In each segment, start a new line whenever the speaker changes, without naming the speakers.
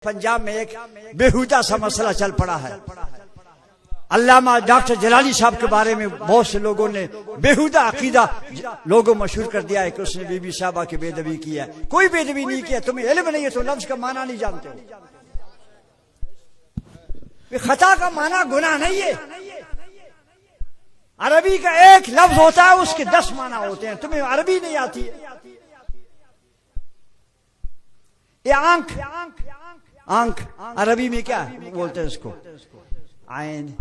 पंजाब में एक बेहुदा सा मसला चल पड़ा है। अल्लामा डॉक्टर जलाली साहब के बारे में बहुत से लोगों ने बेहुदा अकीदा लोगों मशहूर कर दिया है कि उसने बीबी साहबा की बेदबी की है। कोई बेदबी नहीं किया। तुम्हें इल्म नहीं है तो लफ्ज का माना नहीं जानते हो। खता का माना गुनाह नहीं है। अरबी का एक लफ्ज होता है, उसके 10 माना होते हैं। तुम्हें अरबी नहीं आती है। ये आंख, आंख अरबी में क्या बोलते हैं इसको? आयन।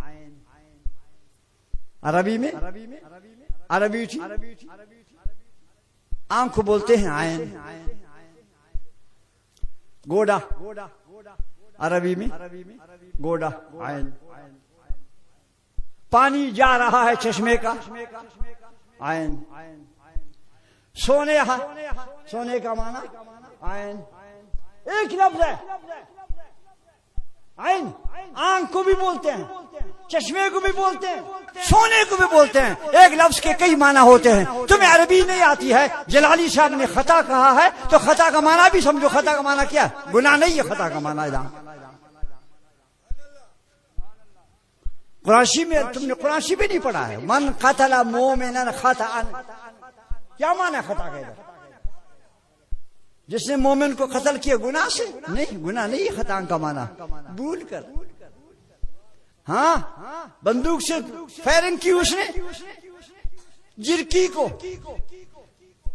अरबी में अरबी आंख को बोलते हैं आयन। गोडा अरबी में गोडा आयन। पानी जा रहा है चश्मे का, आयन। सोने का माना आयन। एक लफ्ज है आयन। आंख को भी बोलते हैं, चश्मे को भी बोलते हैं, सोने को भी बोलते हैं। एक लफ्ज के कई माना होते हैं। तुम्हें अरबी नहीं आती है। जलाली साहब ने खता कहा है तो खता का माना भी समझो। खता का माना क्या? गुनाह नहीं है खता का माना। कुराशी में तुमने कुराशी भी नहीं पढ़ा है। मन कतला मोमिनन खताअन, क्या माना खता का? जिसने मोमिन को कत्ल किया गुनाह से? नहीं, गुनाह नहीं है खता का माना। भूल कर, हाँ, बंदूक से फायरिंग की उसने, जिरकी को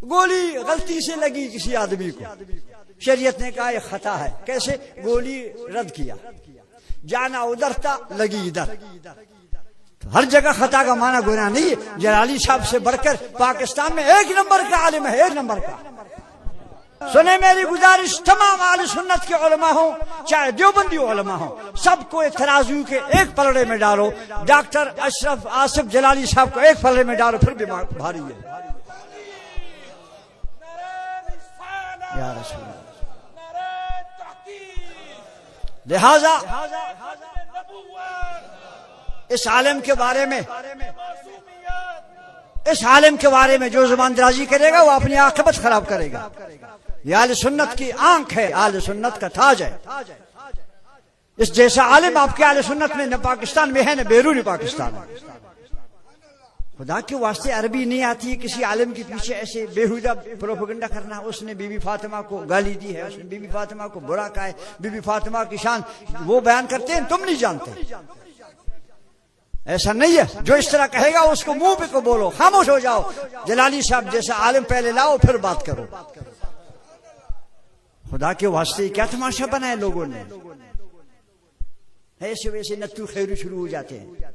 गोली गलती से लगी किसी आदमी को, शरीयत ने कहा यह खता है। कैसे? गोली रद्द किया, जाना उधर था लगी इधर। हर जगह खता का माना गुनाह नहीं है। जलाली साहब से बढ़कर पाकिस्तान में एक नंबर का आलिम है, एक नंबर का। सुने मेरी गुजारिश, तमाम आले सुन्नत के उलमा हो चाहे देवबंदी उलमा हो, सबको एक तराजू के एक पलड़े में डालो। डॉक्टर अशरफ आसिफ जलाली साहब को एक पलड़े में डालो, फिर भी भारी है। या रसूल अल्लाह। लिहाजा इस आलिम के बारे में, इस आलिम के बारे में जो जुबान दराजी करेगा वो अपनी आखिरत खराब करेगा। ये आले सुन्नत की आंख है, आले सुन्नत का ताज है। इस जैसा आलिम आपके आले सुन्नत में न पाकिस्तान में है न बैरून पाकिस्तान में। खुदा के वास्ते अरबी नहीं आती है किसी आलिम के पीछे ऐसे बेहुदा प्रोपेगेंडा करना। उसने बीबी फातिमा को गाली दी है, उसने बीबी फातिमा को बुरा कहा है, बीबी फातिमा की शान वो बयान करते हैं, तुम नहीं जानते। ऐसा नहीं है। जो इस तरह कहेगा उसको मुंह पे को बोलो, खामोश हो जाओ। जलाली साहब जैसा आलिम पहले लाओ फिर बात करो। खुदा के वास्ते क्या तमाशा बनाए लोगों ने। ऐसे वैसे नत्थू खैरू शुरू हो जाते हैं।